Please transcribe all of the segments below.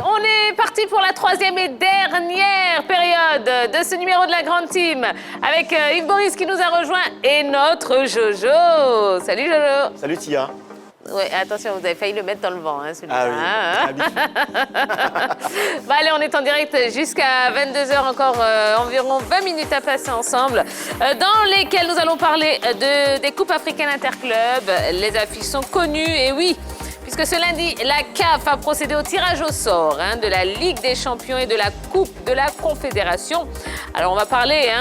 on est parti pour la troisième et dernière période de ce numéro de la Grande Team avec Yves Boris qui nous a rejoint et notre Jojo. Salut Jojo. Salut Tia. Ouais, attention, vous avez failli le mettre dans le vent, hein, celui-là. Ah oui, Bah, allez, on est en direct jusqu'à 22h, encore environ 20 minutes à passer ensemble, dans lesquelles nous allons parler des Coupes africaines interclubs. Les affiches sont connues, et oui, puisque ce lundi, la CAF a procédé au tirage au sort de la Ligue des Champions et de la Coupe de la Confédération. Alors, on va parler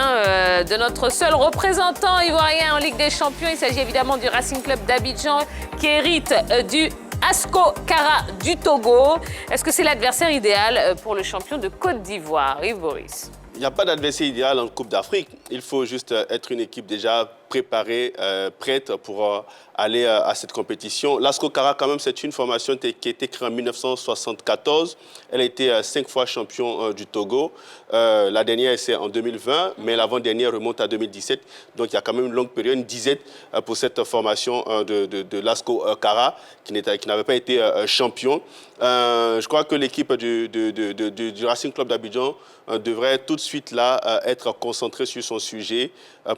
de notre seul représentant ivoirien en Ligue des Champions. Il s'agit évidemment du Racing Club d'Abidjan qui hérite du Asco Kara du Togo. Est-ce que c'est l'adversaire idéal pour le champion de Côte d'Ivoire, Yves Boris? Il n'y a pas d'adversaire idéal en Coupe d'Afrique. Il faut juste être une équipe déjà préparée, prête pour aller à cette compétition. L'Asco Kara, quand même, c'est une formation qui a été créée en 1974. Elle a été 5 fois champion du Togo. La dernière, c'est en 2020, mais l'avant-dernière remonte à 2017. Donc, il y a quand même une longue période, une disette pour cette formation de l'Asco Kara, qui n'avait pas été champion. Je crois que l'équipe du Racing Club d'Abidjan devrait tout de suite là, être concentrée sur son sujet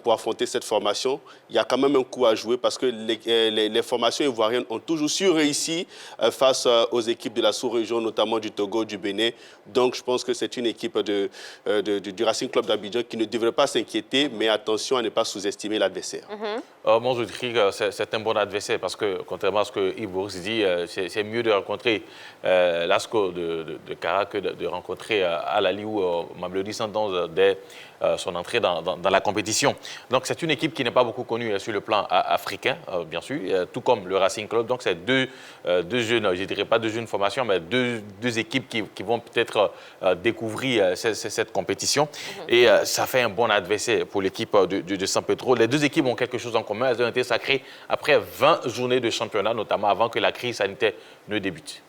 pour affronter cette formation. Il y a quand même un coup à jouer parce que les formations ivoiriennes ont toujours su réussir face aux équipes de la sous-région, notamment du Togo, du Bénin. Donc je pense que c'est une équipe du Racing Club d'Abidjan qui ne devrait pas s'inquiéter, mais attention à ne pas sous-estimer l'adversaire. Moi, je dirais que c'est un bon adversaire parce que, contrairement à ce que Yves Boris dit, c'est mieux de rencontrer l'Asco de Kara que de rencontrer Al-Ali ou Mamelodi Sundowns dès son entrée dans la compétition. Donc, c'est une équipe qui n'est pas beaucoup connue sur le plan africain, bien sûr, tout comme le Racing Club. Donc, c'est deux jeunes, je ne dirais pas deux jeunes formations, mais deux équipes qui vont peut-être découvrir cette compétition. Et ça fait un bon adversaire pour l'équipe de San Pedro. Les deux équipes ont quelque chose en commun. Elles ont été sacrées après 20 journées de championnat, notamment avant que la crise sanitaire ne débute.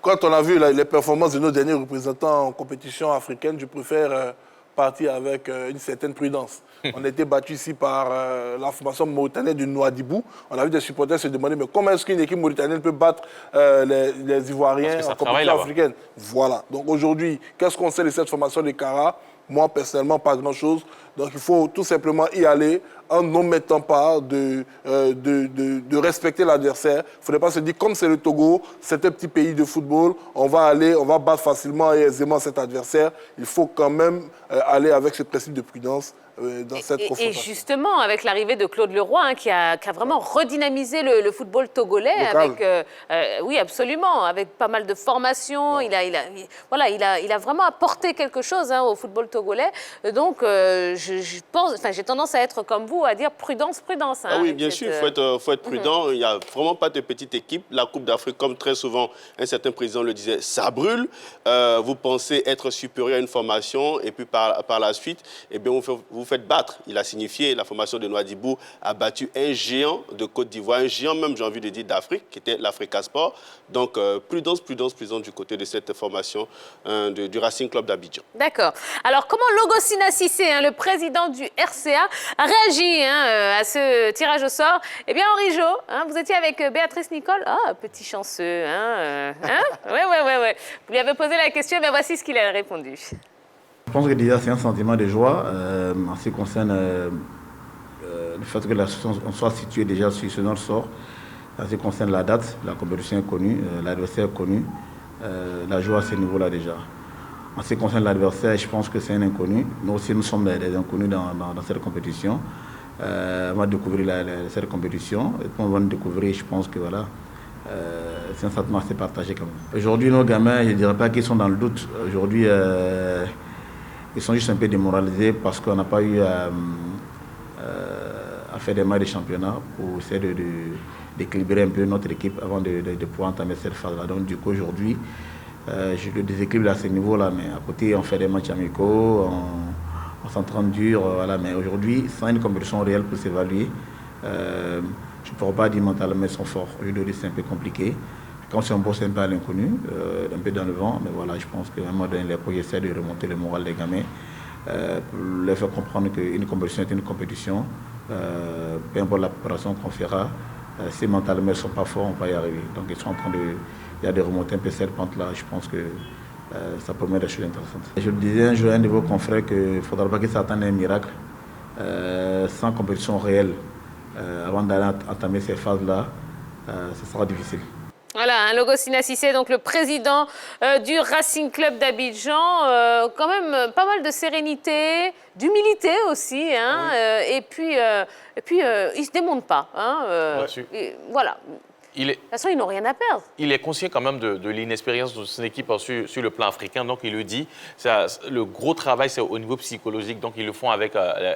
Quand on a vu les performances de nos derniers représentants en compétition africaine, je préfère partir avec une certaine prudence. On a été battu ici par la formation mauritanienne du Nouadhibou. On a vu des supporters se demander mais comment est-ce qu'une équipe mauritanienne peut battre les Ivoiriens en compétition africaine? Voilà. Donc aujourd'hui, qu'est-ce qu'on sait de cette formation de Kara? Moi, personnellement, pas grand-chose. Donc, il faut tout simplement y aller en n'omettant pas de respecter l'adversaire. Il ne faudrait pas se dire, comme c'est le Togo, c'est un petit pays de football, on va battre facilement et aisément cet adversaire. Il faut quand même aller avec ce principe de prudence dans cette confrontation. Et justement, avec l'arrivée de Claude Leroy, qui a vraiment redynamisé le football togolais, oui, absolument, avec pas mal de formations. Ouais. Il a vraiment apporté quelque chose au football togolais. Donc, j'ai tendance à être comme vous, à dire prudence. Ah oui, bien sûr, il faut être prudent. Il n'y a vraiment pas de petite équipe. La Coupe d'Afrique, comme très souvent, un certain président le disait, ça brûle. Vous pensez être supérieur à une formation et puis par la suite, eh bien, vous faites battre. Il a signifié, la formation de Nouadhibou a battu un géant de Côte d'Ivoire, un géant même, j'ai envie de dire, d'Afrique, qui était l'Africa Sport. Donc, prudence du côté de cette formation du Racing Club d'Abidjan. D'accord. Alors, comment Logosina Cissé, le président du RCA, a réagi à ce tirage au sort? Eh bien, Henri Jo, vous étiez avec Béatrice Nicole. Ah, petit chanceux. Ouais. Vous lui avez posé la question, mais voici ce qu'il a répondu. Je pense que déjà c'est un sentiment de joie en ce qui concerne le fait que on soit situé déjà sur ce notre sort. En ce qui concerne la date, la compétition est connue, l'adversaire est connu, la joie à ce niveau-là déjà. En ce qui concerne l'adversaire, je pense que c'est un inconnu. Nous aussi, nous sommes des inconnus dans cette compétition. On va découvrir cette compétition. Et puis on va nous découvrir, je pense que voilà, c'est un sentiment assez partagé quand même. Aujourd'hui, nos gamins, je ne dirais pas qu'ils sont dans le doute. Aujourd'hui, ils sont juste un peu démoralisés parce qu'on n'a pas eu à faire des matchs de championnat pour essayer d'équilibrer un peu notre équipe avant de pouvoir entamer cette phase-là. Donc du coup, aujourd'hui, je le déséquilibre à ce niveau-là, mais à côté, on fait des matchs amicaux, on s'entraîne dur, voilà. Mais aujourd'hui, sans une compétition réelle pour s'évaluer, je ne pourrais pas dire mentalement ils sont forts. Aujourd'hui, c'est un peu compliqué. Quand c'est un boss un peu à l'inconnu, un peu dans le vent, mais voilà, je pense qu'à un moment donné, les coachs essaient de remonter le moral des gamins, pour leur faire comprendre qu'une compétition est une compétition, peu importe la préparation qu'on fera, Si mentalement ils ne sont pas forts, on ne va pas y arriver. Donc ils sont en train de... Il y a de remonter un peu cette pente-là. Je pense que ça promet des choses intéressantes. Je le disais un jour à un de vos confrères qu'il ne faudra pas qu'ils s'attendent à un miracle sans compétition réelle. Avant d'aller entamer ces phases-là, ce sera difficile. Voilà, un Logosina Cissé, donc le président du Racing Club d'Abidjan. Quand même pas mal de sérénité, d'humilité aussi. Hein, oui. Et puis il ne se démonte pas. Hein, voilà. De toute façon, ils n'ont rien à perdre. Il est conscient quand même de l'inexpérience de son équipe sur le plan africain. Donc, il le dit, le gros travail, c'est au niveau psychologique. Donc, ils le font avec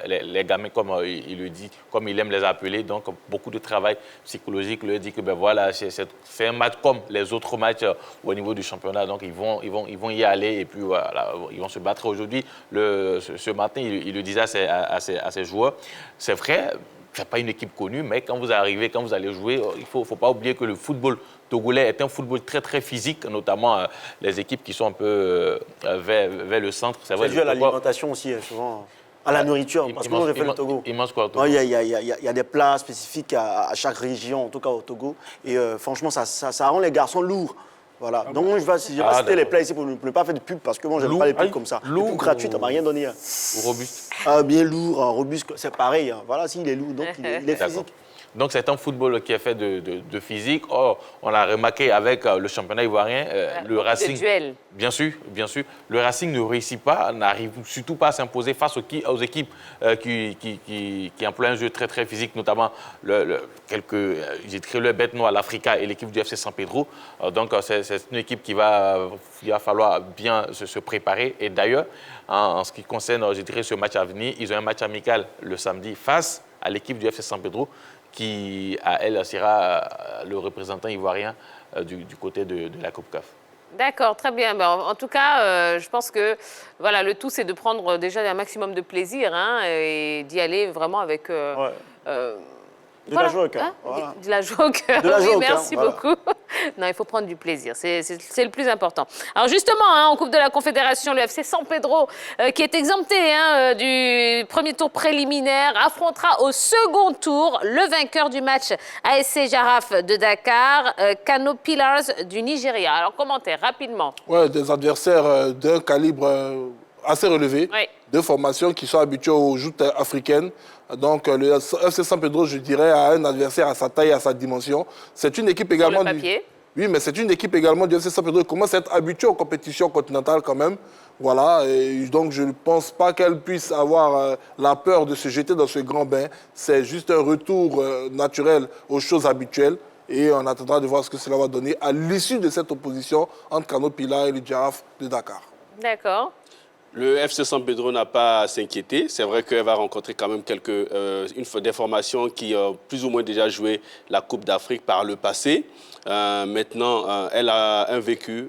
les gamins, comme il le dit, comme il aime les appeler. Donc, beaucoup de travail psychologique. Il lui dit que ben, voilà, c'est un match comme les autres matchs au niveau du championnat. Donc, ils vont y aller et puis voilà, ils vont se battre aujourd'hui. Ce matin, il le disait à ses joueurs. C'est vrai. Ce n'est pas une équipe connue, mais quand vous arrivez, quand vous allez jouer, il ne faut pas oublier que le football togolais est un football très, très physique, notamment les équipes qui sont un peu vers le centre. C'est dû à l'alimentation aussi, souvent, à la nourriture, parce que moi, j'ai fait le Togo. Ils mangent quoi au Togo? Il y a des plats spécifiques à chaque région, en tout cas au Togo, et franchement, ça rend les garçons lourds. Voilà. Donc, moi, je vais citer les plats ici pour ne pas faire de pub, parce que moi, je n'aime pas les pubs comme ça. Les pubs gratuits, ça ne m'a rien donné. Ou robuste? Bien lourd, robuste, c'est pareil. Hein. Voilà, s'il est lourd, donc il est physique. Donc, c'est un football qui est fait de physique. Or, on l'a remarqué avec le championnat ivoirien, le Racing. Duel. Bien sûr. Le Racing ne réussit pas, n'arrive surtout pas à s'imposer face aux équipes qui emploient un jeu très, très physique, notamment j'ai créé le Bête Noire, l'Africa et l'équipe du FC San Pedro. Donc, c'est une équipe il va falloir bien se préparer. Et d'ailleurs, en ce qui concerne, je dirais, ce match à venir, ils ont un match amical le samedi face à l'équipe du FC San Pedro, qui, à elle, sera le représentant ivoirien du côté de la Coupe CAF. D'accord, très bien. Ben, en tout cas, je pense que voilà, le tout, c'est de prendre déjà un maximum de plaisir hein, et d'y aller vraiment avec... De la joie au cœur. Hein voilà. De la joie au cœur. Oui, merci beaucoup. Non, il faut prendre du plaisir. C'est le plus important. Alors justement, hein, en Coupe de la Confédération, le FC San Pedro, qui est exempté hein, du premier tour préliminaire, affrontera au second tour le vainqueur du match ASC Jaraaf de Dakar, Kano Pillars du Nigeria. Alors commentaire rapidement. Ouais, des adversaires d'un calibre assez relevé, oui. Deux formations qui sont habituées aux joutes africaines. Donc le FC San Pedro, je dirais, a un adversaire à sa taille, à sa dimension. C'est une équipe également... Sur le papier. Oui, mais c'est une équipe également du FC San Pedro qui commence à être habituée aux compétitions continentales quand même. Voilà, et donc je ne pense pas qu'elle puisse avoir la peur de se jeter dans ce grand bain. C'est juste un retour naturel aux choses habituelles. Et on attendra de voir ce que cela va donner à l'issue de cette opposition entre Kano Pillars et le Jaraaf de Dakar. D'accord. Le FC San Pedro n'a pas à s'inquiéter. C'est vrai qu'elle va rencontrer quand même des formations qui ont plus ou moins déjà joué la Coupe d'Afrique par le passé. Maintenant, elle a un vécu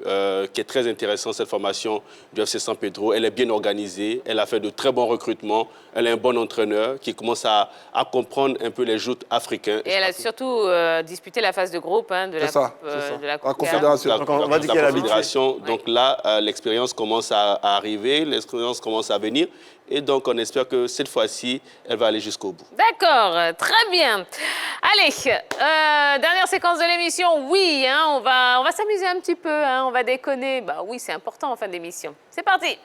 qui est très intéressant, cette formation du FC San Pedro. Elle est bien organisée, elle a fait de très bons recrutements, elle est un bon entraîneur qui commence à comprendre un peu les joutes africains. Et elle a surtout disputé la phase de groupe hein, de la Confédération. On va dire qu'elle a Confédération. Donc là, l'expérience commence à arriver, l'expérience commence à venir. Et donc, on espère que cette fois-ci, elle va aller jusqu'au bout. D'accord, très bien. Allez, dernière séquence de l'émission. Oui, hein, on va s'amuser un petit peu, hein, on va déconner. Bah oui, c'est important en fin d'émission. C'est parti.